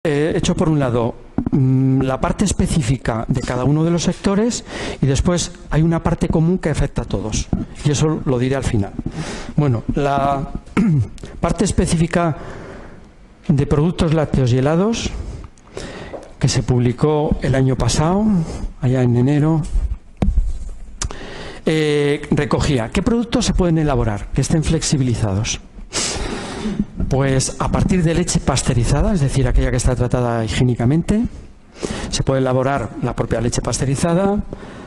He hecho por un lado la parte específica de cada uno de los sectores y después hay una parte común que afecta a todos. Y eso lo diré al final. Bueno, la parte específica de productos lácteos y helados, que se publicó el año pasado, allá en enero, recogía qué productos se pueden elaborar, que estén flexibilizados. Pues a partir de leche pasteurizada, es decir, aquella que está tratada higiénicamente, se puede elaborar la propia leche pasteurizada,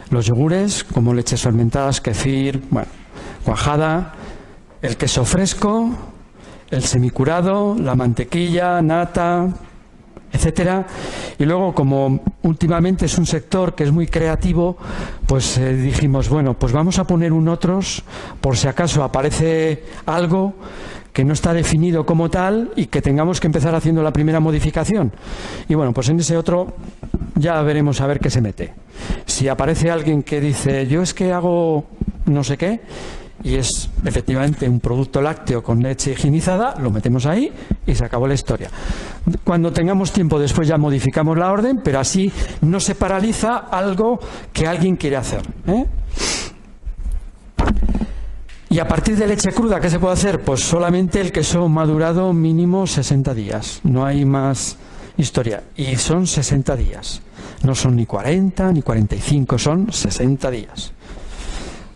los yogures, como leches fermentadas, kefir, bueno, cuajada, el queso fresco, el semicurado, la mantequilla, nata, etcétera. Y luego, como últimamente es un sector que es muy creativo, pues dijimos, bueno, pues vamos a poner un otros por si acaso aparece algo que no está definido como tal y que tengamos que empezar haciendo la primera modificación. Y bueno, pues en ese otro ya veremos a ver qué se mete. Si aparece alguien que dice, yo es que hago no sé qué, y es efectivamente un producto lácteo con leche higienizada, lo metemos ahí y se acabó la historia. Cuando tengamos tiempo después ya modificamos la orden, pero así no se paraliza algo que alguien quiere hacer, ¿eh? Y a partir de leche cruda, ¿qué se puede hacer? Pues solamente el queso madurado mínimo 60 días. No hay más historia. Y son 60 días. No son ni 40 ni 45, son 60 días.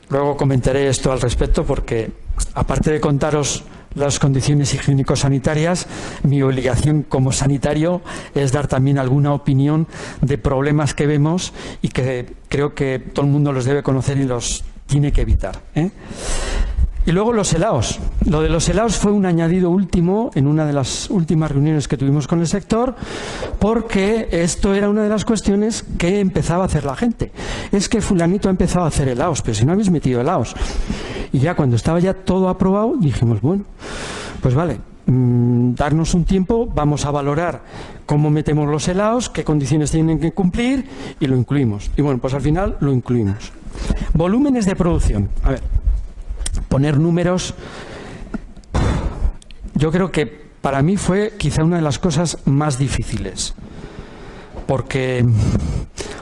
Luego comentaré esto al respecto porque, aparte de contaros las condiciones higiénico-sanitarias, mi obligación como sanitario es dar también alguna opinión de problemas que vemos y que creo que todo el mundo los debe conocer y los tiene que evitar, ¿eh? Y luego los helados. Lo de los helados fue un añadido último en una de las últimas reuniones que tuvimos con el sector, porque esto era una de las cuestiones que empezaba a hacer la gente. Es que fulanito ha empezado a hacer helados, pero si no habéis metido helados. Y ya cuando estaba ya todo aprobado, dijimos, bueno, pues vale, darnos un tiempo, vamos a valorar cómo metemos los helados, qué condiciones tienen que cumplir y lo incluimos. Y bueno, pues al final lo incluimos. Volúmenes de producción. A ver, poner números, yo creo que para mí fue quizá una de las cosas más difíciles, porque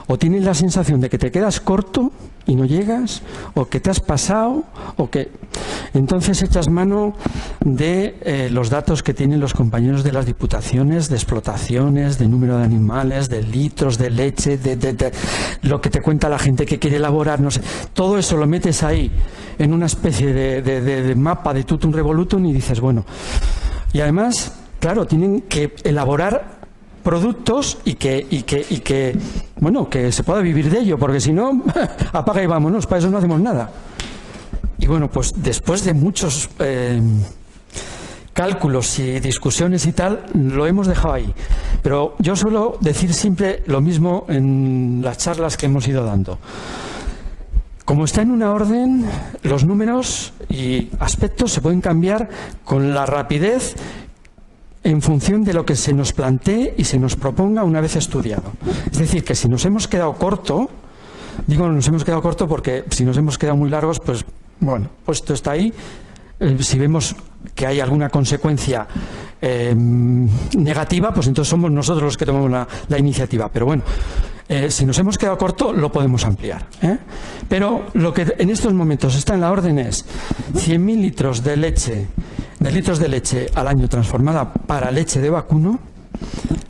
o tienes la sensación de que te quedas corto y no llegas, o que te has pasado, o que entonces echas mano de los datos que tienen los compañeros de las diputaciones, de explotaciones, de número de animales, de litros de leche, de lo que te cuenta la gente que quiere elaborar, no sé, todo eso lo metes ahí en una especie de mapa de tutum revolutum y dices, bueno, y además, claro, tienen que elaborar productos y que bueno, que se pueda vivir de ello, porque si no, apaga y vámonos, para eso no hacemos nada. Y bueno, pues después de muchos cálculos y discusiones y tal, lo hemos dejado ahí. Pero yo suelo decir siempre lo mismo en las charlas que hemos ido dando. Como está en una orden, los números y aspectos se pueden cambiar con la rapidez en función de lo que se nos plantee y se nos proponga una vez estudiado. Es decir, que si nos hemos quedado corto, digo nos hemos quedado corto porque si nos hemos quedado muy largos, pues bueno, pues esto está ahí. Si vemos que hay alguna consecuencia negativa, pues entonces somos nosotros los que tomamos la iniciativa. Pero bueno, si nos hemos quedado corto, lo podemos ampliar, ¿eh? Pero lo que en estos momentos está en la orden es 100.000 litros de leche al año transformada para leche de vacuno,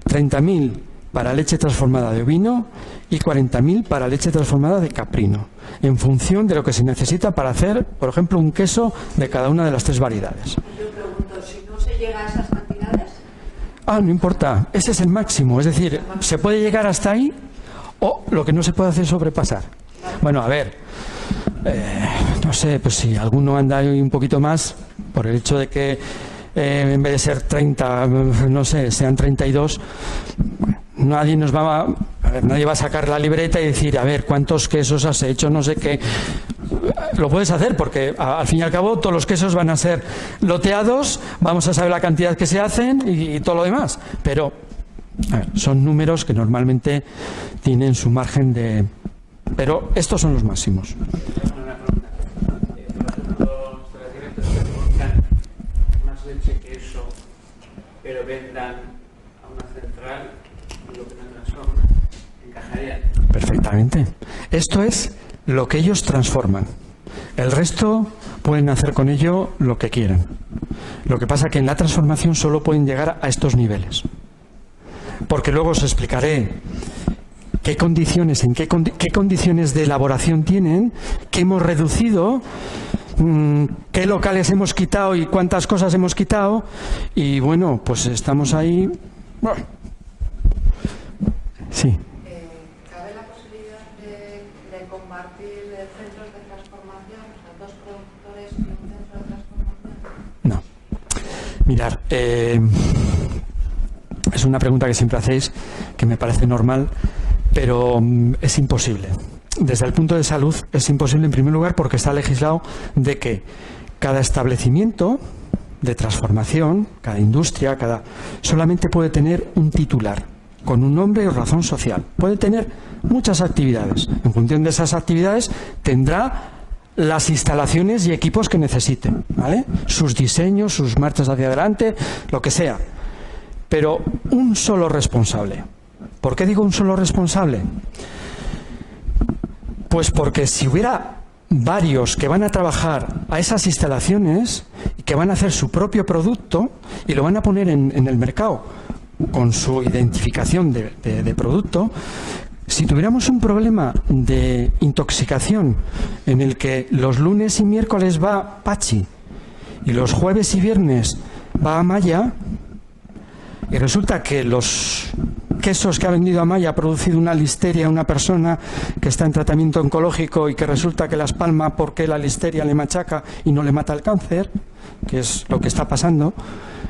30.000 para leche transformada de ovino y 40.000 para leche transformada de caprino, en función de lo que se necesita para hacer, por ejemplo, un queso de cada una de las 3 variedades. Yo pregunto, si no se llega a esas cantidades. No importa, ese es el máximo, es decir, se puede llegar hasta ahí o lo que no se puede hacer es sobrepasar. Bueno, a ver, no sé, pues si alguno anda ahí un poquito más, por el hecho de que en vez de ser 30, no sé, sean 32, nadie nos va a ver, nadie va a sacar la libreta y decir, a ver, ¿cuántos quesos has hecho? No sé qué. Lo puedes hacer porque al fin y al cabo todos los quesos van a ser loteados, vamos a saber la cantidad que se hacen y todo lo demás, pero a ver, son números que normalmente tienen su margen de... Pero estos son los máximos. Más leche que eso, pero vendan a una central, lo que no transforma, encajaría. Perfectamente. Esto es lo que ellos transforman. El resto pueden hacer con ello lo que quieran. Lo que pasa es que en la transformación solo pueden llegar a estos niveles. Porque luego os explicaré qué condiciones, qué condiciones de elaboración tienen, qué hemos reducido, qué locales hemos quitado y cuántas cosas hemos quitado. Y bueno, pues estamos ahí. Sí. ¿Cabe la posibilidad de compartir centros de transformación, o sea, dos productores y un centro de transformación? No. Mirad, es una pregunta que siempre hacéis, que me parece normal, pero es imposible. Desde el punto de salud es imposible, en primer lugar, porque está legislado de que cada establecimiento de transformación, cada industria, solamente puede tener un titular, con un nombre o razón social. Puede tener muchas actividades. En función de esas actividades tendrá las instalaciones y equipos que necesite, ¿vale? Sus diseños, sus marchas hacia adelante, lo que sea. Pero un solo responsable. ¿Por qué digo un solo responsable? Pues porque si hubiera varios que van a trabajar a esas instalaciones y que van a hacer su propio producto y lo van a poner en el mercado con su identificación de producto, si tuviéramos un problema de intoxicación en el que los lunes y miércoles va Pachi y los jueves y viernes va Amaya, y resulta que los quesos que ha vendido Amaya ha producido una listeria a una persona que está en tratamiento oncológico y que resulta que las palma porque la listeria le machaca y no le mata el cáncer, que es lo que está pasando,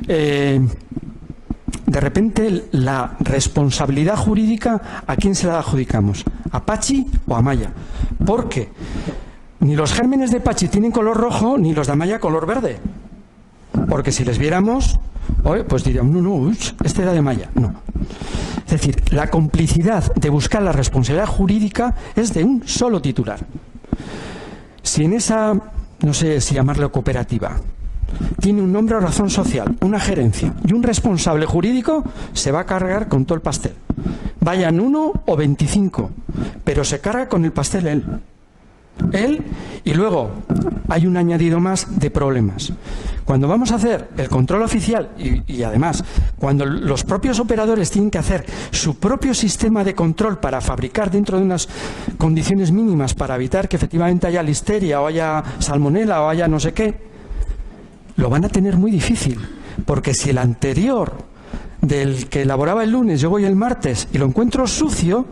de repente la responsabilidad jurídica, ¿a quién se la adjudicamos? ¿A Pachi o a Amaya? Porque ni los gérmenes de Pachi tienen color rojo ni los de Amaya color verde. Porque si les viéramos, pues diríamos, no, este era de Amaya. No. Es decir, la complicidad de buscar la responsabilidad jurídica es de un solo titular. Si en esa, no sé si llamarlo cooperativa, tiene un nombre o razón social, una gerencia y un responsable jurídico, se va a cargar con todo el pastel. Vayan 1 o 25, pero se carga con el pastel él. Y luego hay un añadido más de problemas. Cuando vamos a hacer el control oficial y además cuando los propios operadores tienen que hacer su propio sistema de control para fabricar dentro de unas condiciones mínimas para evitar que efectivamente haya listeria o haya salmonela o haya no sé qué, lo van a tener muy difícil, porque si el anterior del que elaboraba el lunes yo voy el martes y lo encuentro sucio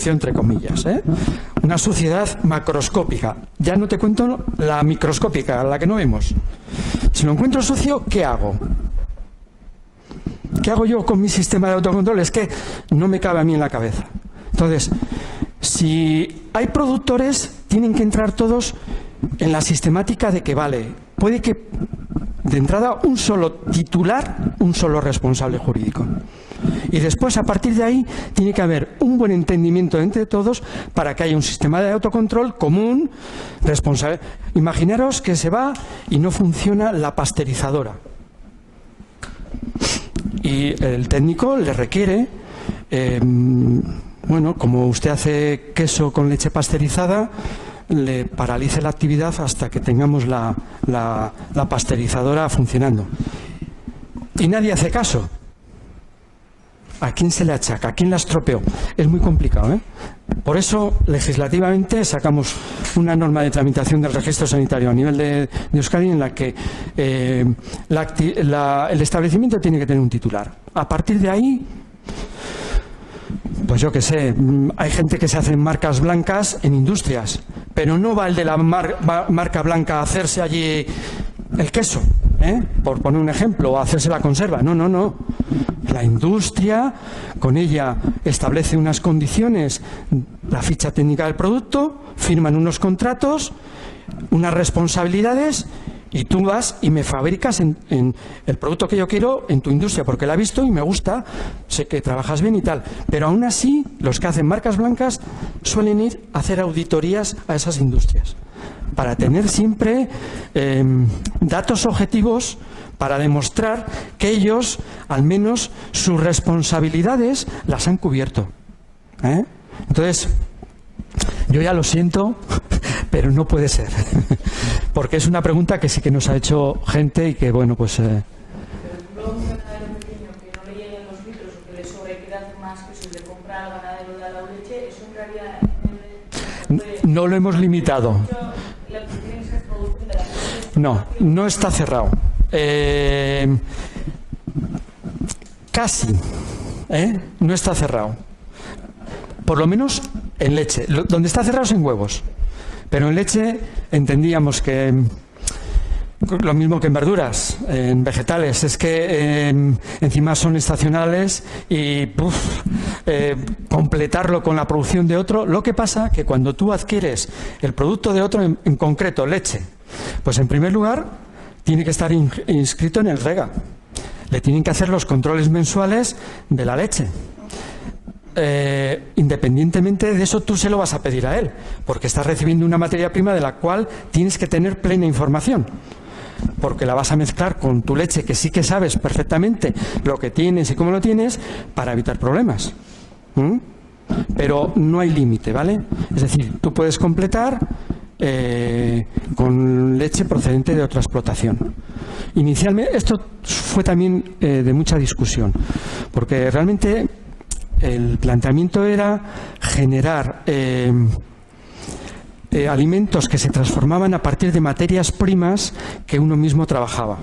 entre comillas, una suciedad macroscópica, ya no te cuento la microscópica, la que no vemos. Si lo encuentro sucio, ¿qué hago? ¿Qué hago yo con mi sistema de autocontrol? Es que no me cabe a mí en la cabeza. Entonces, si hay productores, tienen que entrar todos en la sistemática de que vale, puede que de entrada un solo titular, un solo responsable jurídico. Y después, a partir de ahí, tiene que haber un buen entendimiento entre todos para que haya un sistema de autocontrol común, responsable. Imaginaros que se va y no funciona la pasteurizadora. Y el técnico le requiere, bueno, como usted hace queso con leche pasteurizada, le paralice la actividad hasta que tengamos la pasteurizadora funcionando. Y nadie hace caso. ¿A quién se le achaca? ¿A quién la estropeó? Es muy complicado, ¿eh? Por eso, legislativamente, sacamos una norma de tramitación del registro sanitario a nivel de Euskadi en la que el establecimiento tiene que tener un titular. A partir de ahí, pues yo qué sé, hay gente que se hace marcas blancas en industrias, pero no va el de la marca blanca a hacerse allí el queso, por poner un ejemplo, o a hacerse la conserva. No, no, no. La industria, con ella establece unas condiciones, la ficha técnica del producto, firman unos contratos, unas responsabilidades, y tú vas y me fabricas en el producto que yo quiero en tu industria, porque la he visto y me gusta, sé que trabajas bien y tal. Pero aún así, los que hacen marcas blancas suelen ir a hacer auditorías a esas industrias para tener siempre datos objetivos para demostrar que ellos, al menos, sus responsabilidades las han cubierto. Entonces, yo ya lo siento, pero no puede ser. Porque es una pregunta que sí que nos ha hecho gente y que, bueno, pues... Pero luego un ganadero pequeño que no le lleguen los litros o que le sobre que hace más que si le compra al ganadero de la leche, eso en realidad... No lo hemos limitado. No, no está cerrado. Casi, no está cerrado. Por lo menos en leche. Donde está cerrado es en huevos. Pero en leche entendíamos que lo mismo que en verduras, en vegetales, es que encima son estacionales y completarlo con la producción de otro. Lo que pasa que cuando tú adquieres el producto de otro, en concreto leche, pues en primer lugar tiene que estar inscrito en el REGA. Le tienen que hacer los controles mensuales de la leche. Independientemente de eso, tú se lo vas a pedir a él, porque estás recibiendo una materia prima de la cual tienes que tener plena información, porque la vas a mezclar con tu leche, que sí que sabes perfectamente lo que tienes y cómo lo tienes, para evitar problemas. Pero no hay límite, ¿vale? Es decir, tú puedes completar con leche procedente de otra explotación. Inicialmente, esto fue también de mucha discusión, porque realmente el planteamiento era generar alimentos que se transformaban a partir de materias primas que uno mismo trabajaba.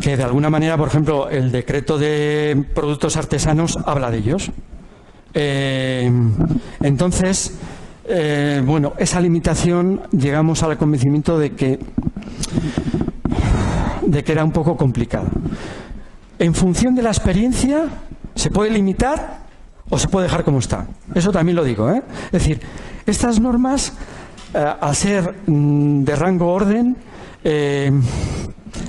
Que de alguna manera, por ejemplo, el decreto de productos artesanos habla de ellos. Entonces, bueno, esa limitación llegamos al convencimiento de que era un poco complicado. En función de la experiencia, se puede limitar o se puede dejar como está. Eso también lo digo, Es decir, estas normas, al ser de rango orden,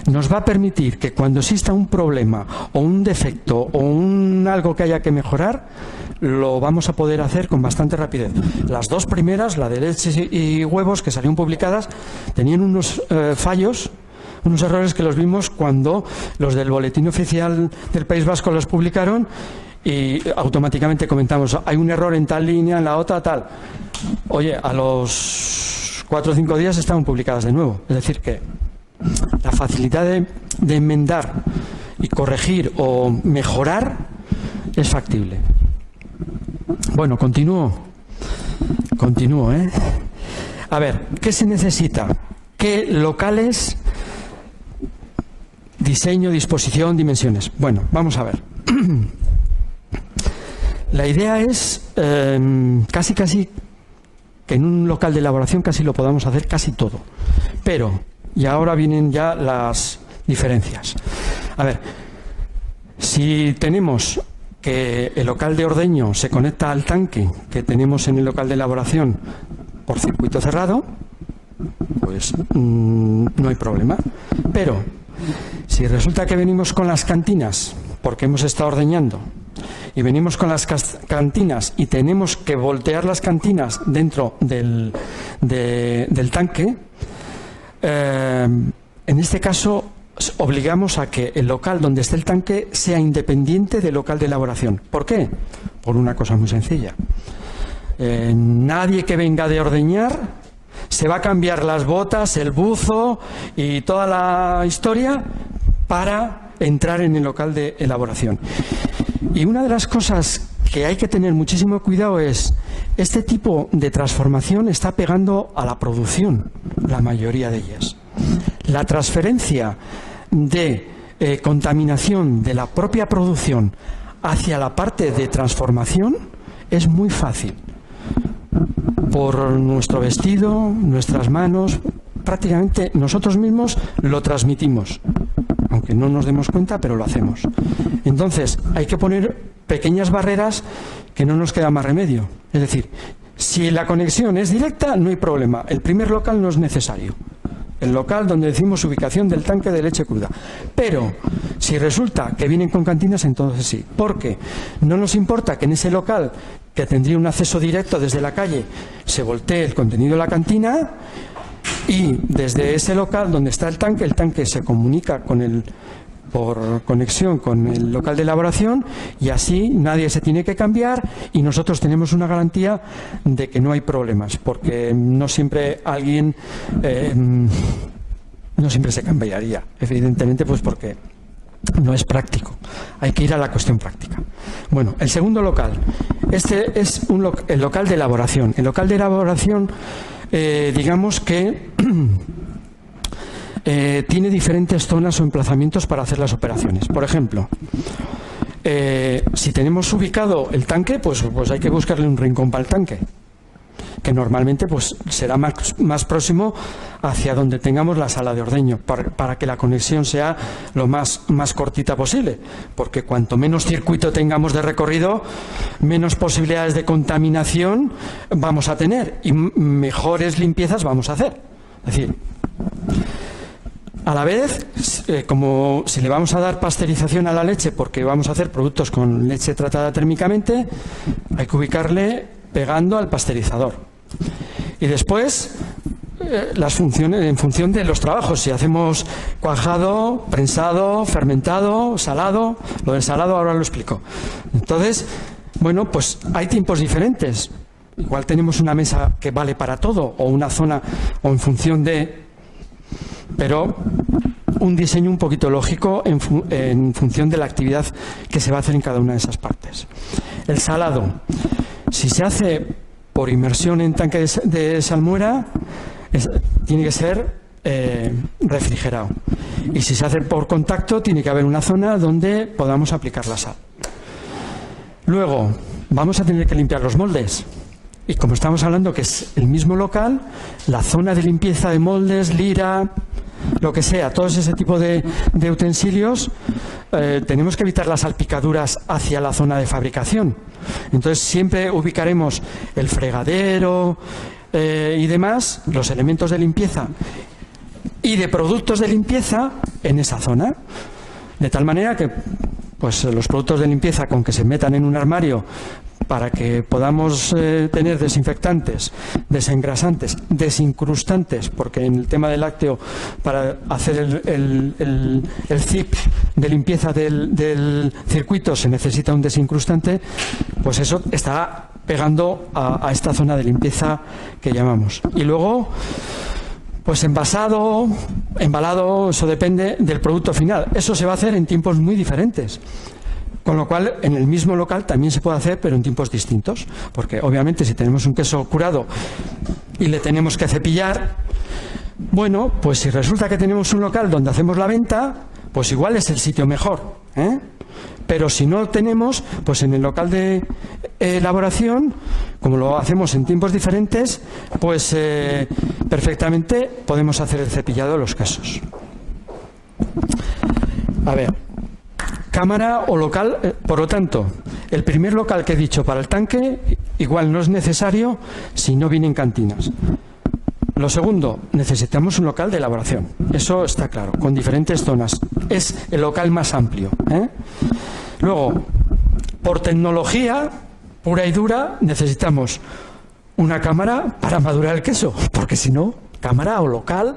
nos va a permitir que cuando exista un problema o un defecto o algo que haya que mejorar, lo vamos a poder hacer con bastante rapidez. Las dos primeras, la de leche y huevos, que salieron publicadas, tenían unos fallos, unos errores que los vimos cuando los del Boletín Oficial del País Vasco los publicaron y automáticamente comentamos, hay un error en tal línea, en la otra, tal. Oye, a los 4 o 5 días estaban publicadas de nuevo. Es decir, que la facilidad de enmendar y corregir o mejorar es factible. Bueno, continúo. A ver, ¿qué se necesita? ¿Qué locales? Diseño, disposición, dimensiones. Bueno, vamos a ver. La idea es casi que en un local de elaboración casi lo podamos hacer casi todo. Pero, y ahora vienen ya las diferencias. A ver, si tenemos que el local de ordeño se conecta al tanque que tenemos en el local de elaboración por circuito cerrado, pues no hay problema. Pero si resulta que venimos con las cantinas, porque hemos estado ordeñando, y venimos con las cantinas y tenemos que voltear las cantinas dentro del tanque, en este caso obligamos a que el local donde esté el tanque sea independiente del local de elaboración. ¿Por qué? Por una cosa muy sencilla. Nadie que venga de ordeñar se va a cambiar las botas, el buzo y toda la historia para entrar en el local de elaboración. Y una de las cosas que hay que tener muchísimo cuidado es, este tipo de transformación está pegando a la producción, la mayoría de ellas. La transferencia de contaminación de la propia producción hacia la parte de transformación es muy fácil. Por nuestro vestido, nuestras manos, prácticamente nosotros mismos lo transmitimos, aunque no nos demos cuenta, pero lo hacemos. Entonces hay que poner pequeñas barreras que no nos queda más remedio. Es decir, si la conexión es directa, no hay problema. El primer local no es necesario. El local donde decimos ubicación del tanque de leche cruda. Pero si resulta que vienen con cantinas, entonces sí. Porque no nos importa que en ese local, que tendría un acceso directo desde la calle, se voltee el contenido de la cantina, Y desde ese local donde está el tanque se comunica por conexión con el local de elaboración, y así nadie se tiene que cambiar y nosotros tenemos una garantía de que no hay problemas, porque no siempre alguien no siempre se cambiaría, evidentemente, pues porque no es práctico. Hay que ir a la cuestión práctica. Bueno, el segundo local, este es el local de elaboración. El local de elaboración, digamos que tiene diferentes zonas o emplazamientos para hacer las operaciones. Por ejemplo, si tenemos ubicado el tanque, pues hay que buscarle un rincón para el tanque, que normalmente pues será más próximo hacia donde tengamos la sala de ordeño, para que la conexión sea lo más cortita posible, porque cuanto menos circuito tengamos de recorrido, menos posibilidades de contaminación vamos a tener y mejores limpiezas vamos a hacer. Es decir, a la vez, como si le vamos a dar pasteurización a la leche porque vamos a hacer productos con leche tratada térmicamente, hay que ubicarle pegando al pasteurizador. Y después, las funciones en función de los trabajos, si hacemos cuajado, prensado, fermentado, salado. Lo del salado ahora lo explico. Entonces, bueno, pues hay tiempos diferentes. Igual tenemos una mesa que vale para todo, o una zona, o en función de... pero un diseño un poquito lógico en función de la actividad que se va a hacer en cada una de esas partes. El salado, si se hace por inmersión en tanque de salmuera, tiene que ser refrigerado, y si se hace por contacto tiene que haber una zona donde podamos aplicar la sal. Luego vamos a tener que limpiar los moldes. Y como estamos hablando que es el mismo local, la zona de limpieza de moldes, lira, lo que sea, todo ese tipo de utensilios, tenemos que evitar las salpicaduras hacia la zona de fabricación. Entonces siempre ubicaremos el fregadero y demás, los elementos de limpieza y de productos de limpieza en esa zona, de tal manera que pues los productos de limpieza con que se metan en un armario para que podamos tener desinfectantes, desengrasantes, desincrustantes, porque en el tema del lácteo, para hacer el zip de limpieza del circuito se necesita un desincrustante, pues eso está pegando a esta zona de limpieza que llamamos. Y luego, pues envasado, embalado, eso depende del producto final. Eso se va a hacer en tiempos muy diferentes. Con lo cual, en el mismo local también se puede hacer, pero en tiempos distintos. Porque, obviamente, si tenemos un queso curado y le tenemos que cepillar, bueno, pues si resulta que tenemos un local donde hacemos la venta, pues igual es el sitio mejor, ¿eh? Pero si no tenemos, pues en el local de elaboración, como lo hacemos en tiempos diferentes, pues perfectamente podemos hacer el cepillado de los quesos. A ver, cámara o local, por lo tanto, el primer local que he dicho para el tanque, igual no es necesario si no vienen cantinas. Lo segundo, necesitamos un local de elaboración, eso está claro, con diferentes zonas. Es el local más amplio, ¿eh? Luego, por tecnología pura y dura, necesitamos una cámara para madurar el queso, porque si no, cámara o local,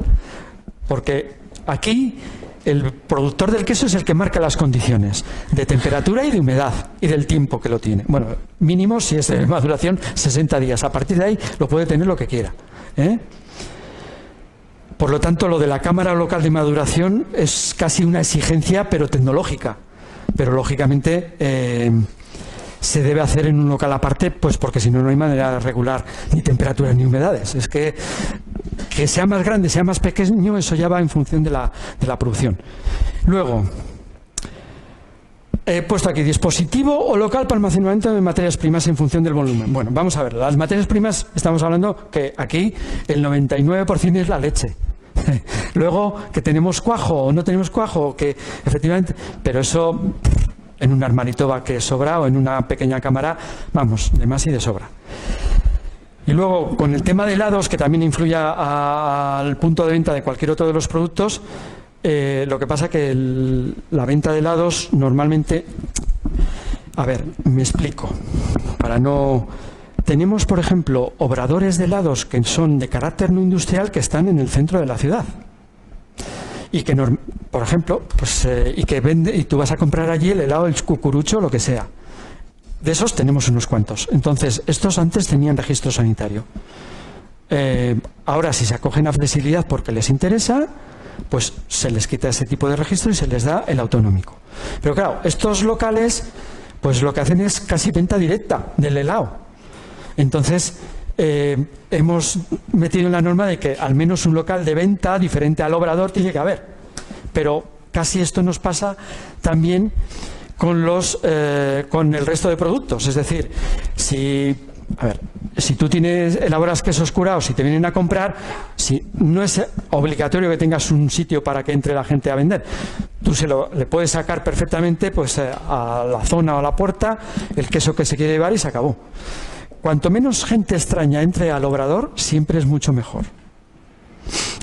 porque aquí el productor del queso es el que marca las condiciones de temperatura y de humedad y del tiempo que lo tiene. Bueno, mínimo, si es de maduración, 60 días. A partir de ahí lo puede tener lo que quiera, ¿eh? Por lo tanto, lo de la cámara local de maduración es casi una exigencia, pero tecnológica. Pero, lógicamente, se debe hacer en un local aparte, pues porque si no, no hay manera de regular ni temperaturas ni humedades. Es que sea más grande, sea más pequeño, eso ya va en función de la producción. Luego, he puesto aquí dispositivo o local para almacenamiento de materias primas en función del volumen. Bueno, vamos a ver, las materias primas, estamos hablando que aquí el 99% es la leche. Luego, que tenemos cuajo o no tenemos cuajo, que efectivamente, pero eso en un armarito va que sobra, o en una pequeña cámara, vamos, de más y de sobra. Y luego, con el tema de helados, que también influye al punto de venta de cualquier otro de los productos, lo que pasa que la venta de helados normalmente... A ver, me explico, para no... tenemos, por ejemplo, obradores de helados que son de carácter no industrial que están en el centro de la ciudad. Y que, por ejemplo, pues, y que vende, y tú vas a comprar allí el helado, el cucurucho, lo que sea. De esos tenemos unos cuantos. Entonces, estos antes tenían registro sanitario. Ahora, si se acogen a flexibilidad porque les interesa, pues se les quita ese tipo de registro y se les da el autonómico. Pero claro, estos locales, pues lo que hacen es casi venta directa del helado. Entonces, hemos metido en la norma de que al menos un local de venta diferente al obrador tiene que haber. Pero casi esto nos pasa también con el resto de productos. Es decir, si tú elaboras quesos curados y te vienen a comprar, no es obligatorio que tengas un sitio para que entre la gente a vender. Tú le puedes sacar perfectamente pues, a la zona o a la puerta el queso que se quiere llevar y se acabó. Cuanto menos gente extraña entre al obrador, siempre es mucho mejor.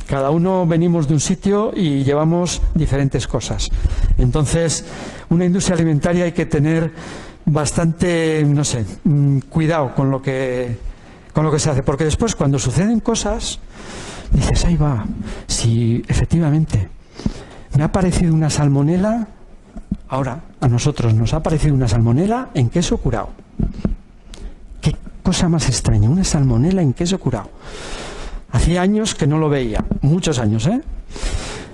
Cada uno venimos de un sitio y llevamos diferentes cosas. Entonces, una industria alimentaria hay que tener bastante, no sé, cuidado con lo que se hace. Porque después, cuando suceden cosas, dices, ahí va, si efectivamente me ha aparecido una salmonela, ahora a nosotros nos ha aparecido una salmonela en queso curado. Qué cosa más extraña, una salmonela en queso curado. Hacía años que no lo veía, muchos años, ¿eh?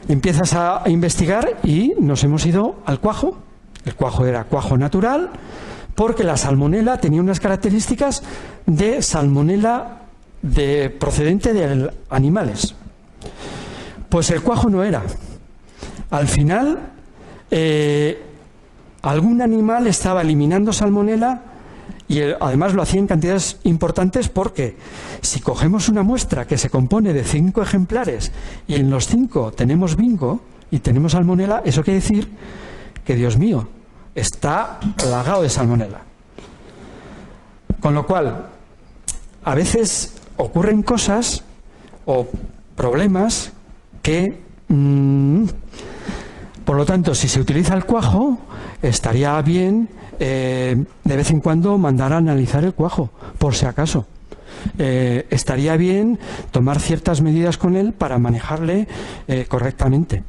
Empiezas a investigar y nos hemos ido al cuajo. El cuajo era cuajo natural, porque la salmonela tenía unas características de salmonela procedente de animales. Pues el cuajo no era. Al final, algún animal estaba eliminando salmonela y además lo hacía en cantidades importantes, porque si cogemos una muestra que se compone de 5 ejemplares y en los 5 tenemos bingo y tenemos salmonela, eso quiere decir que, Dios mío, está plagado de salmonela. Con lo cual, a veces ocurren cosas o problemas que, por lo tanto, si se utiliza el cuajo, estaría bien de vez en cuando mandar a analizar el cuajo, por si acaso. Estaría bien tomar ciertas medidas con él para manejarle correctamente,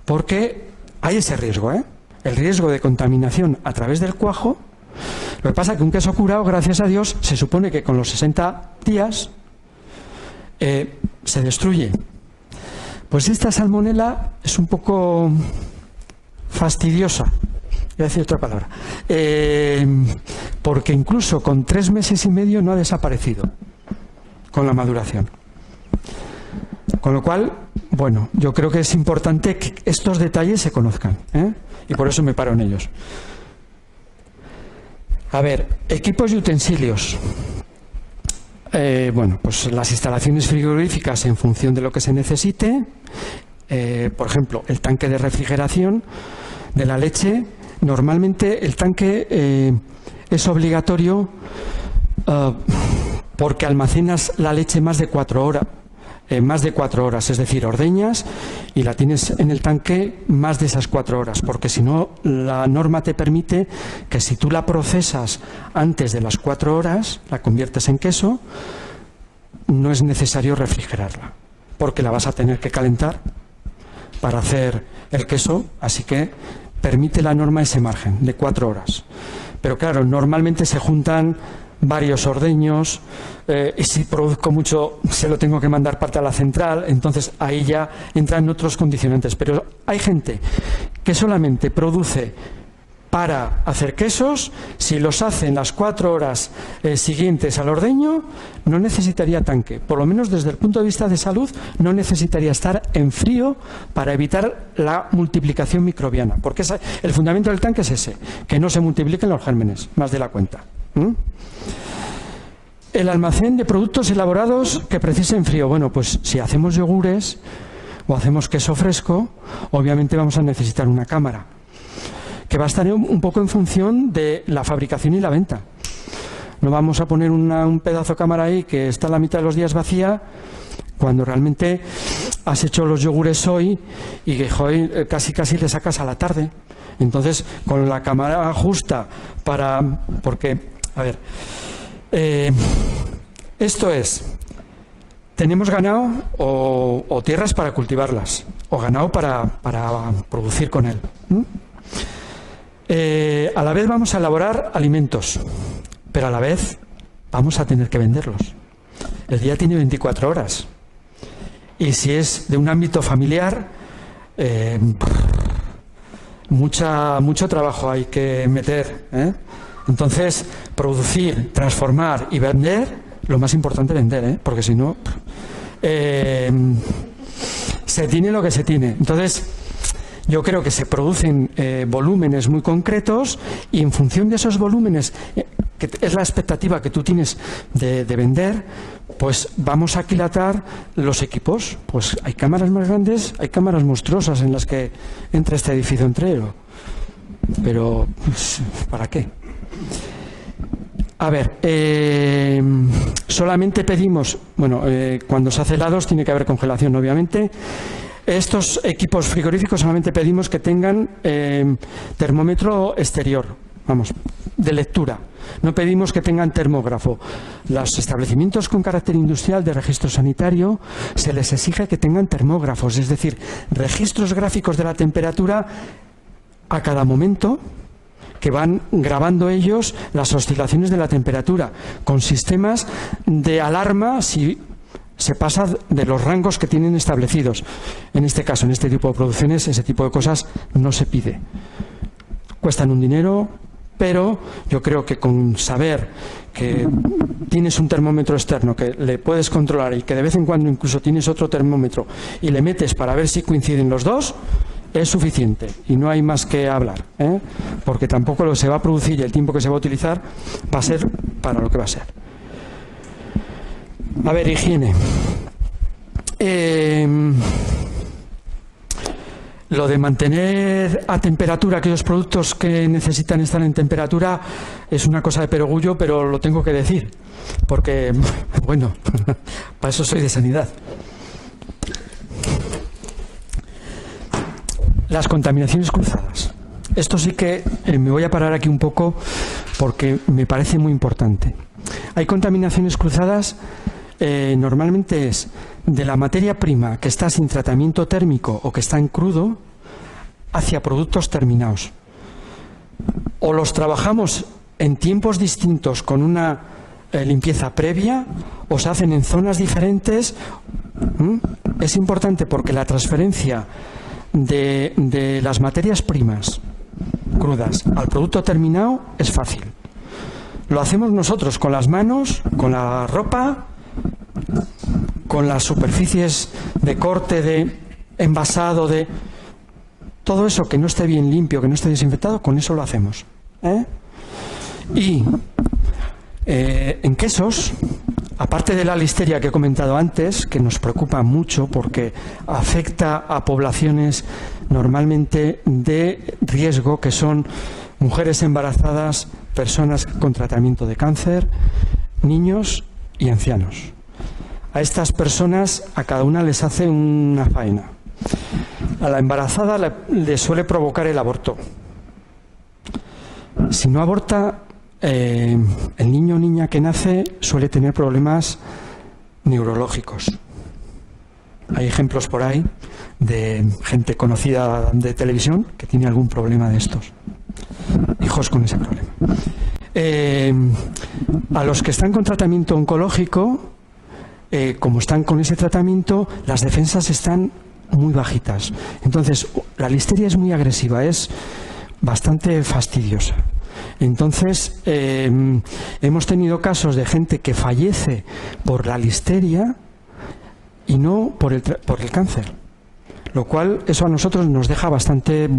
porque hay ese riesgo, el riesgo de contaminación a través del cuajo. Lo que pasa es que un queso curado, gracias a Dios, se supone que con los 60 días se destruye. Pues esta salmonela es un poco fastidiosa, voy a decir otra palabra, porque incluso con 3 meses y medio no ha desaparecido con la maduración. Con lo cual, bueno, yo creo que es importante que estos detalles se conozcan, y por eso me paro en ellos. A ver, equipos y utensilios. Bueno, pues las instalaciones frigoríficas en función de lo que se necesite. Por ejemplo, el tanque de refrigeración de la leche. Normalmente el tanque es obligatorio porque almacenas la leche más de 4 horas. Es decir, ordeñas y la tienes en el tanque más de esas 4 horas, porque si no, la norma te permite que si tú la procesas antes de las 4 horas, la conviertes en queso, no es necesario refrigerarla, porque la vas a tener que calentar para hacer el queso, así que permite la norma ese margen de 4 horas. Pero claro, normalmente se juntan varios ordeños, y si produzco mucho se lo tengo que mandar parte a la central, entonces ahí ya entran otros condicionantes. Pero hay gente que solamente produce para hacer quesos. Si los hace en las 4 horas siguientes al ordeño, no necesitaría tanque. Por lo menos desde el punto de vista de salud, no necesitaría estar en frío para evitar la multiplicación microbiana, porque el fundamento del tanque es ese, que no se multipliquen los gérmenes más de la cuenta. El almacén de productos elaborados que precisen frío. Bueno, pues si hacemos yogures o hacemos queso fresco, obviamente vamos a necesitar una cámara, que va a estar un poco en función de la fabricación y la venta. No vamos a poner un pedazo de cámara ahí que está la mitad de los días vacía, cuando realmente has hecho los yogures hoy y que hoy casi le sacas a la tarde. Entonces, con la cámara justa porque, a ver, Esto es, tenemos ganado o tierras para cultivarlas, o ganado para producir con él. A la vez vamos a elaborar alimentos, pero a la vez vamos a tener que venderlos. El día tiene 24 horas. Y si es de un ámbito familiar, mucho trabajo hay que meter, ¿eh? Entonces, producir, transformar y vender, lo más importante vender, ¿eh? Porque si no, se tiene lo que se tiene. Entonces, yo creo que se producen volúmenes muy concretos y en función de esos volúmenes, que es la expectativa que tú tienes de vender, pues vamos a aquilatar los equipos. Pues hay cámaras más grandes, hay cámaras monstruosas en las que entra este edificio entero. Pero, pues, ¿para qué? A ver, solamente pedimos, bueno, cuando se hace helados tiene que haber congelación, obviamente. Estos equipos frigoríficos solamente pedimos que tengan termómetro exterior, vamos, de lectura. No pedimos que tengan termógrafo. Los establecimientos con carácter industrial de registro sanitario se les exige que tengan termógrafos, es decir, registros gráficos de la temperatura a cada momento, que van grabando ellos las oscilaciones de la temperatura, con sistemas de alarma si se pasa de los rangos que tienen establecidos. En este caso, en este tipo de producciones, ese tipo de cosas no se pide. Cuestan un dinero, pero yo creo que con saber que tienes un termómetro externo que le puedes controlar y que de vez en cuando incluso tienes otro termómetro y le metes para ver si coinciden los dos, es suficiente y no hay más que hablar, ¿eh? Porque tampoco lo que se va a producir y el tiempo que se va a utilizar va a ser para lo que va a ser. A ver, higiene. Lo de mantener a temperatura aquellos productos que necesitan estar en temperatura es una cosa de perogrullo, pero lo tengo que decir, porque, bueno, para eso soy de sanidad. Las contaminaciones cruzadas. Esto sí que me voy a parar aquí un poco porque me parece muy importante. Hay contaminaciones cruzadas, normalmente es de la materia prima que está sin tratamiento térmico o que está en crudo hacia productos terminados. O los trabajamos en tiempos distintos con una limpieza previa o se hacen en zonas diferentes. Es importante porque la transferencia de las materias primas crudas al producto terminado es fácil. Lo hacemos nosotros con las manos, con la ropa, con las superficies de corte, de envasado, de todo eso que no esté bien limpio, que no esté desinfectado, con eso lo hacemos, ¿eh? Y en quesos, aparte de la listeria que he comentado antes, que nos preocupa mucho porque afecta a poblaciones normalmente de riesgo, que son mujeres embarazadas, personas con tratamiento de cáncer, niños y ancianos. A estas personas, a cada una les hace una faena. A la embarazada le suele provocar el aborto. Si no aborta, el niño o niña que nace suele tener problemas neurológicos. Hay ejemplos por ahí de gente conocida de televisión que tiene algún problema de estos. Hijos con ese problema. A los que están con tratamiento oncológico, como están con ese tratamiento, las defensas están muy bajitas. Entonces, la listeria es muy agresiva, es bastante fastidiosa. Entonces, hemos tenido casos de gente que fallece por la listeria y no por el cáncer. Lo cual, eso a nosotros nos deja bastante...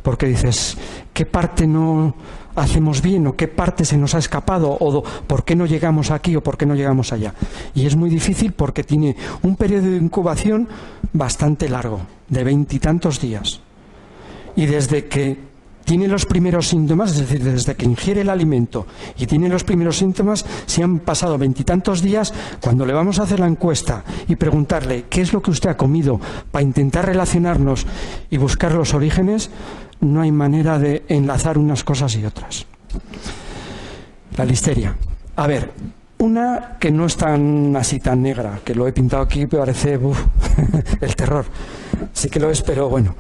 porque dices, ¿qué parte no hacemos bien o qué parte se nos ha escapado o por qué no llegamos aquí o por qué no llegamos allá? Y es muy difícil porque tiene un periodo de incubación bastante largo, de 20 y tantos días. Y desde que tiene los primeros síntomas, es decir, desde que ingiere el alimento y tiene los primeros síntomas, si han pasado 20 y tantos días, cuando le vamos a hacer la encuesta y preguntarle qué es lo que usted ha comido para intentar relacionarnos y buscar los orígenes, no hay manera de enlazar unas cosas y otras. La listeria. A ver, una que no es tan así tan negra, que lo he pintado aquí, me parece el terror. Sí que lo es, pero bueno.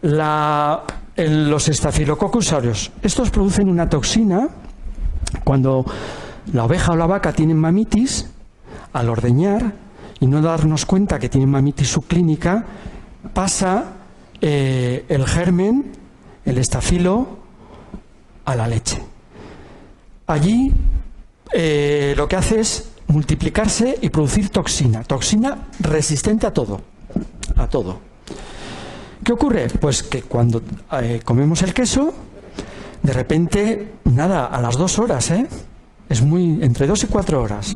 Los Staphylococcus aureus, estos producen una toxina cuando la oveja o la vaca tienen mamitis, al ordeñar y no darnos cuenta que tienen mamitis subclínica, pasa el germen, el estafilo, a la leche. Allí lo que hace es multiplicarse y producir toxina resistente a todo. ¿Qué ocurre? Pues que cuando comemos el queso, de repente, nada, a las 2 horas, es entre 2 y 4 horas,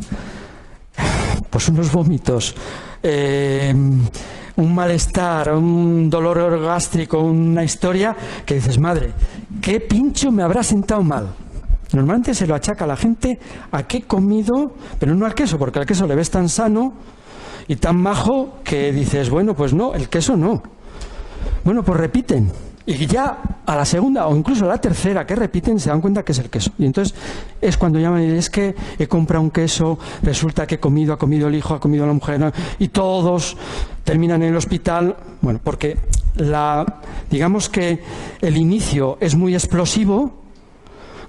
pues unos vómitos, un malestar, un dolor gástrico, una historia que dices, madre, ¿qué pincho me habrá sentado mal? Normalmente se lo achaca a la gente a qué he comido, pero no al queso, porque al queso le ves tan sano y tan majo que dices, bueno, pues no, el queso no. Bueno, pues repiten. Y ya a la segunda o incluso a la tercera que repiten se dan cuenta que es el queso. Y entonces es cuando llaman y dicen, es que he comprado un queso, resulta que ha comido el hijo, ha comido la mujer, ¿no? Y todos terminan en el hospital. Bueno, porque digamos que el inicio es muy explosivo.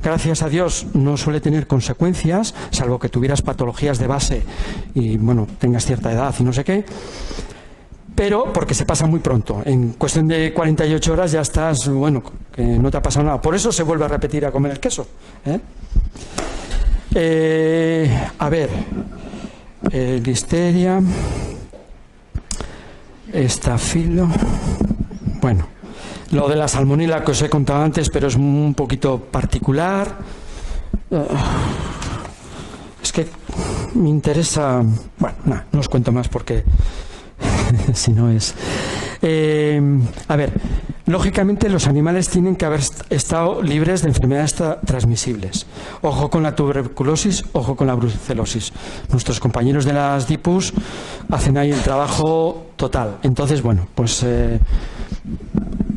Gracias a Dios no suele tener consecuencias, salvo que tuvieras patologías de base y, bueno, tengas cierta edad y no sé qué. Pero porque se pasa muy pronto. En cuestión de 48 horas ya estás, bueno, que no te ha pasado nada. Por eso se vuelve a repetir a comer el queso. A ver, listeria, estafilo. Bueno, lo de la salmonela que os he contado antes, pero es un poquito particular. Es que me interesa. Bueno, nada, no os cuento más porque si no es... a ver, lógicamente los animales tienen que haber estado libres de enfermedades transmisibles. Ojo con la tuberculosis, ojo con la brucelosis. Nuestros compañeros de las DIPUS hacen ahí el trabajo total. Entonces, bueno, pues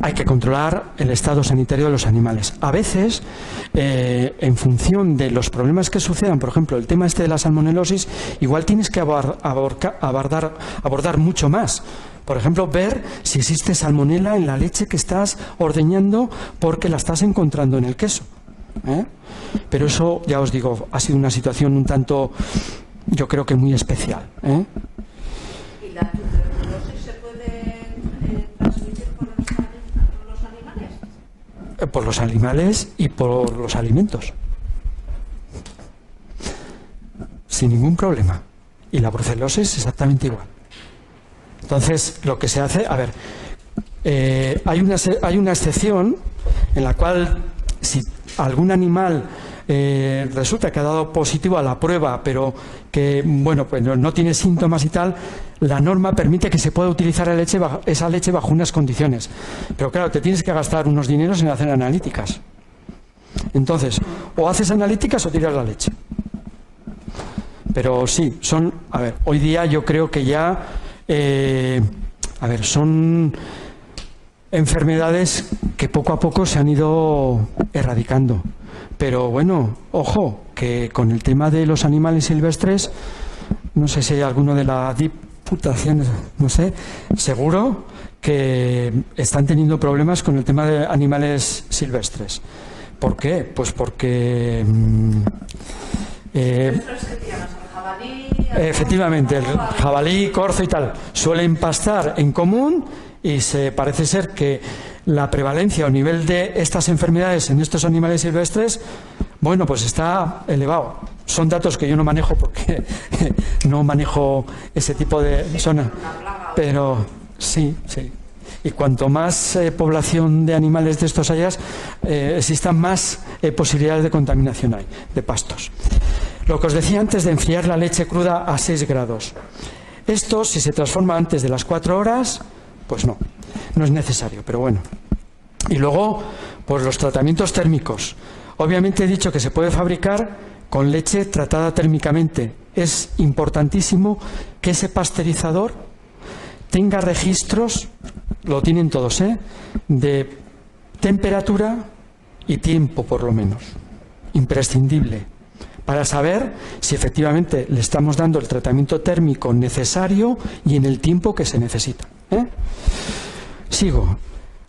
hay que controlar el estado sanitario de los animales. A veces, en función de los problemas que sucedan, por ejemplo, el tema este de la salmonelosis, igual tienes que abordar mucho más. Por ejemplo, ver si existe salmonela en la leche que estás ordeñando porque la estás encontrando en el queso. Pero eso, ya os digo, ha sido una situación un tanto, yo creo que muy especial. ¿Y la tuberculosis se puede transmitir por los animales? Por los animales y por los alimentos. Sin ningún problema. Y la brucelosis exactamente igual. Entonces, lo que se hace, a ver, hay una excepción en la cual si algún animal resulta que ha dado positivo a la prueba, pero que, bueno, pues no tiene síntomas y tal, la norma permite que se pueda utilizar esa leche bajo unas condiciones. Pero claro, te tienes que gastar unos dineros en hacer analíticas. Entonces, o haces analíticas o tiras la leche. Pero sí, a ver, hoy día yo creo que ya, son enfermedades que poco a poco se han ido erradicando. Pero bueno, ojo, que con el tema de los animales silvestres, no sé si hay alguno de la Diputación, no sé, seguro que están teniendo problemas con el tema de animales silvestres. ¿Por qué? Pues porque... efectivamente, el jabalí, corzo y tal suelen pastar en común y parece ser que la prevalencia o nivel de estas enfermedades en estos animales silvestres, bueno, pues está elevado. Son datos que yo no manejo porque no manejo ese tipo de zona, pero sí. Y cuanto más población de animales de estos hayas, existan más posibilidades de contaminación hay, de pastos. Lo que os decía antes de enfriar la leche cruda a 6 grados. Esto, si se transforma antes de las 4 horas, pues no es necesario, pero bueno. Y luego, pues los tratamientos térmicos. Obviamente he dicho que se puede fabricar con leche tratada térmicamente. Es importantísimo que ese pasteurizador tenga registros, lo tienen todos, de temperatura y tiempo por lo menos. Imprescindible. para saber si efectivamente le estamos dando el tratamiento térmico necesario y en el tiempo que se necesita. Sigo.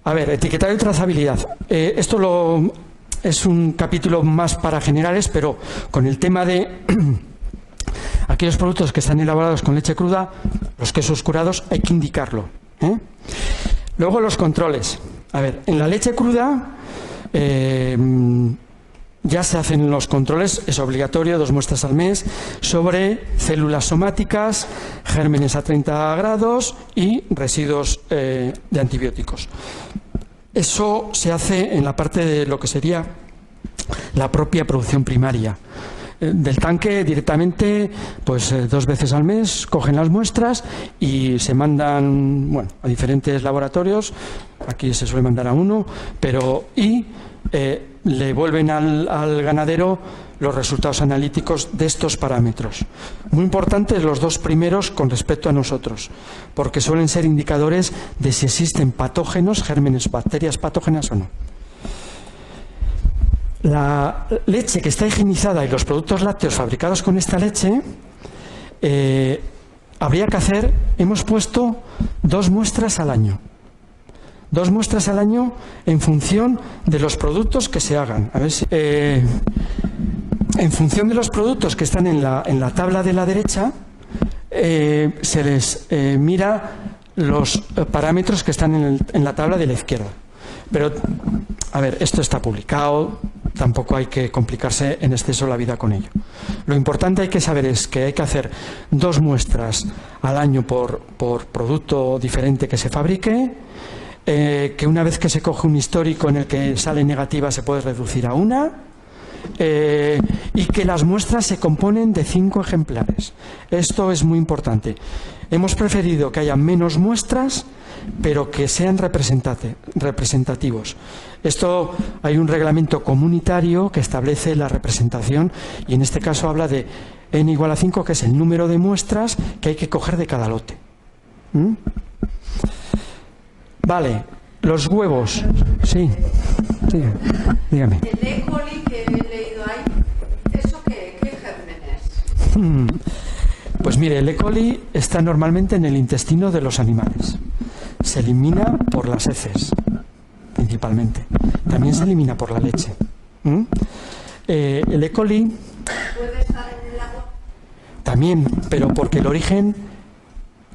A ver, etiquetado y trazabilidad. Esto es un capítulo más para generales, pero con el tema de aquellos productos que están elaborados con leche cruda, los quesos curados, hay que indicarlo. Luego los controles. A ver, en la leche cruda ya se hacen los controles, es obligatorio, 2 muestras al mes, sobre células somáticas, gérmenes a 30 grados y residuos de antibióticos. Eso se hace en la parte de lo que sería la propia producción primaria. Del tanque directamente, pues 2 veces al mes cogen las muestras y se mandan, bueno, a diferentes laboratorios. Aquí se suele mandar a uno, pero le vuelven al ganadero los resultados analíticos de estos parámetros. Muy importantes los 2 primeros con respecto a nosotros, porque suelen ser indicadores de si existen patógenos, gérmenes, bacterias patógenas o no. La leche que está higienizada y los productos lácteos fabricados con esta leche, habría que hacer, hemos puesto 2 muestras al año. 2 muestras al año en función de los productos que se hagan. A ver si, en función de los productos que están en la tabla de la derecha, se les mira los parámetros que están en la tabla de la izquierda. Pero, a ver, esto está publicado, tampoco hay que complicarse en exceso la vida con ello. Lo importante hay que saber es que hay que hacer 2 muestras al año por producto diferente que se fabrique, que una vez que se coge un histórico en el que sale negativa se puede reducir a 1, y que las muestras se componen de 5 ejemplares. Esto es muy importante. Hemos preferido que haya menos muestras, pero que sean representativos. Esto, hay un reglamento comunitario que establece la representación y en este caso habla de n igual a 5, que es el número de muestras que hay que coger de cada lote. Vale, los huevos. Sí, dígame. El E. coli que he leído ahí, ¿eso qué gérmenes? Pues mire, el E. coli está normalmente en el intestino de los animales. Se elimina por las heces, principalmente. También se elimina por la leche. El E. coli ¿Puede estar en el agua? también, pero porque el origen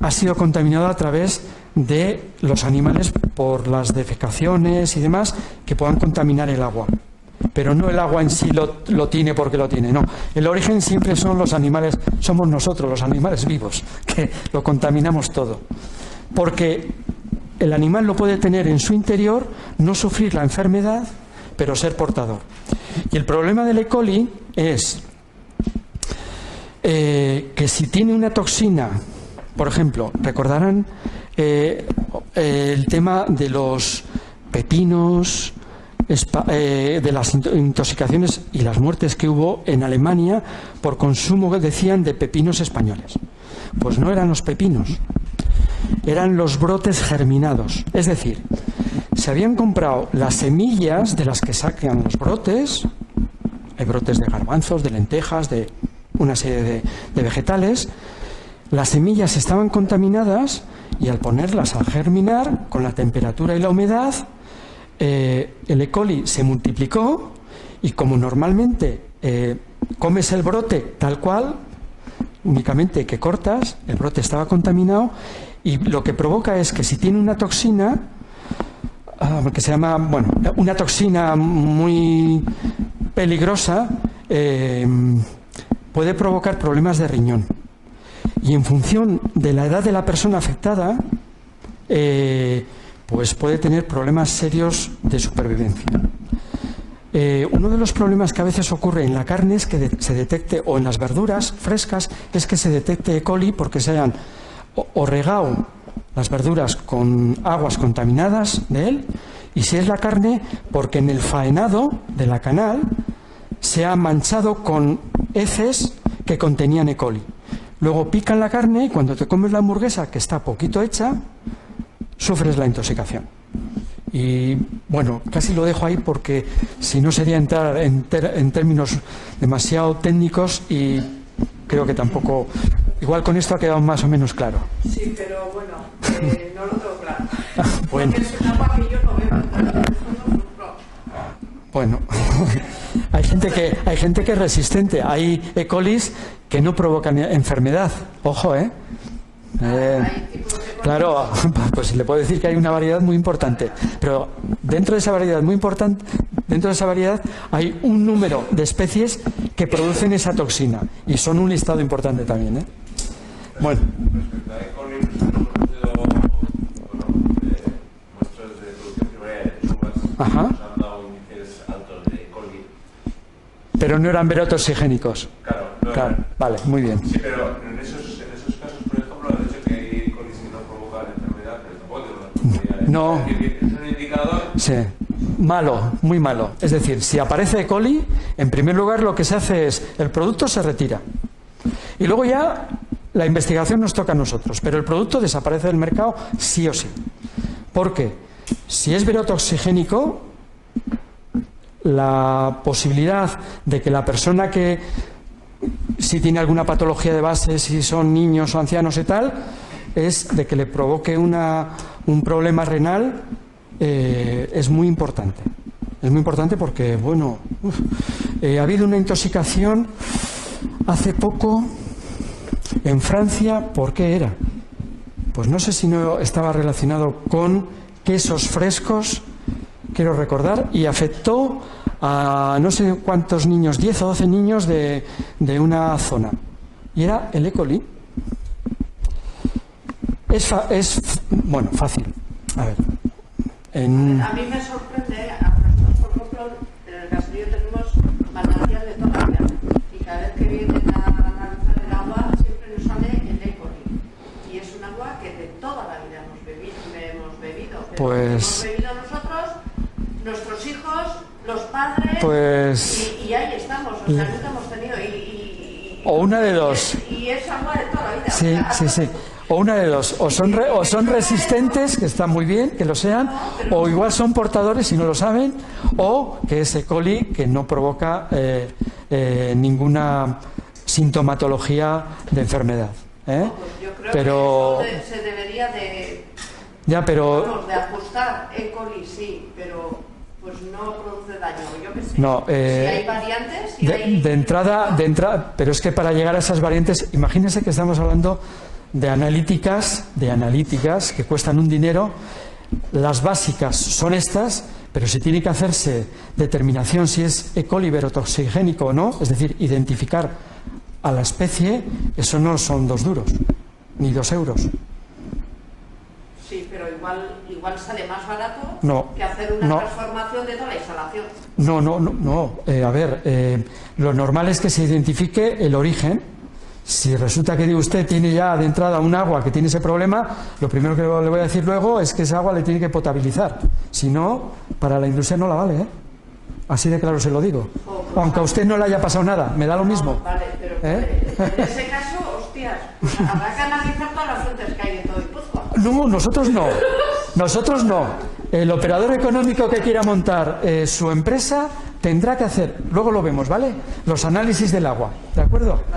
ha sido contaminado a través de los animales por las defecaciones y demás que puedan contaminar el agua. Pero no el agua en sí lo tiene porque lo tiene, no. El origen siempre son los animales, somos nosotros, los animales vivos, que lo contaminamos todo. Porque el animal lo puede tener en su interior, no sufrir la enfermedad, pero ser portador. Y el problema del E. coli es que si tiene una toxina, por ejemplo, recordarán el tema de los pepinos, de las intoxicaciones y las muertes que hubo en Alemania por consumo, decían, de pepinos españoles. Pues no eran los pepinos, eran los brotes germinados. Es decir, se habían comprado las semillas de las que sacan los brotes. Hay brotes de garbanzos, de lentejas, de una serie de vegetales. Las semillas estaban contaminadas y al ponerlas a germinar, con la temperatura y la humedad, el E. coli se multiplicó y como normalmente comes el brote tal cual, únicamente que cortas, el brote estaba contaminado y lo que provoca es que si tiene una toxina, que se llama, bueno, una toxina muy peligrosa, puede provocar problemas de riñón. Y en función de la edad de la persona afectada, pues puede tener problemas serios de supervivencia. Uno de los problemas que a veces ocurre en la carne es que se detecte, o en las verduras frescas, es que se detecte E. coli porque se hayan o regado las verduras con aguas contaminadas de él, y si es la carne, porque en el faenado de la canal se ha manchado con heces que contenían E. coli. Luego pican la carne y cuando te comes la hamburguesa, que está poquito hecha, sufres la intoxicación. Y Bueno, casi lo dejo ahí porque si no sería entrar en términos demasiado técnicos y creo que tampoco... Igual con esto ha quedado más o menos claro. Sí, pero bueno, no lo tengo claro. Bueno. Porque es un agua que yo no bebo. Bueno, hay gente que es resistente. Hay E. colis que no provocan enfermedad. Ojo, ¿eh? Claro, pues le puedo decir que hay una variedad muy importante, pero dentro de esa variedad muy importante, dentro de esa variedad hay un número de especies que producen esa toxina y son un listado importante también, ¿eh? Bueno. Respecto a E. coli, nosotros hemos tenido muestras de producción primaria de uvas. Ajá. Nos han dado índices altos de E. coli. Pero no eran verotoxigénicos. Claro, Claro, vale, muy bien. Sí, pero en esos casos, por ejemplo, el hecho de que hay E. coli que no provoca la enfermedad, pero tampoco tiene unas probabilidades. No. Es decir, es un indicador. Sí, malo, muy malo. Es decir, si aparece E. coli, en primer lugar lo que se hace es, el producto se retira. Y luego ya la investigación nos toca a nosotros, pero el producto desaparece del mercado sí o sí. Porque si es verotoxigénico, la posibilidad de que la persona que, si tiene alguna patología de base, si son niños o ancianos y tal, es de que le provoque un problema renal, es muy importante. Es muy importante porque, bueno, ha habido una intoxicación hace poco en Francia. ¿Por qué era? Pues no sé si no estaba relacionado con quesos frescos, quiero recordar, y afectó a no sé cuántos niños, 10 o 12 niños de una zona. Y era el E. coli. Es bueno, fácil. A ver. A mí me sorprende, a nosotros, por ejemplo, en el caserío tenemos manantial de toda la vida. Y cada vez que vienen a analizar el agua, siempre nos sale el E. coli. Y es un agua que de toda la vida hemos bebido. Pero Pues... hemos bebido nosotros, nuestros hijos, los padres, pues... y ahí estamos. O sea, nunca hemos tenido... o una de dos. Y es agua de toda la vida. Sí, O sea, sí, sí. O una de dos, o son resistentes, que está muy bien, que lo sean, o igual son portadores y no lo saben, o que es E. coli que no provoca ninguna sintomatología de enfermedad. Pues yo creo Pero... que eso se debería de, Ya, pero... vamos, de ajustar. E. coli sí, pero pues no produce daño. Yo qué sé. No, si hay variantes... Si de entrada, pero es que para llegar a esas variantes, imagínense que estamos hablando de analíticas que cuestan un dinero. Las básicas son estas, pero si tiene que hacerse determinación si es E. coli verotoxigénico o no, es decir, identificar a la especie, eso no son 2 duros, ni 2 euros. Sí, pero igual sale más barato que hacer No. una transformación de toda la instalación. No. A ver, lo normal es que se identifique el origen. Si resulta que usted tiene ya de entrada un agua que tiene ese problema, lo primero que le voy a decir luego es que esa agua le tiene que potabilizar. Si no, para la industria no la vale, ¿eh? Así de claro se lo digo. Aunque a usted no le haya pasado nada, me da lo mismo. Vale, pero en ese caso, hostias, pues habrá que analizar todas las fuentes que hay en todo Guipúzcoa. No, nosotros no. Nosotros no. El operador económico que quiera montar su empresa tendrá que hacer, luego lo vemos, ¿vale? Los análisis del agua, ¿de acuerdo?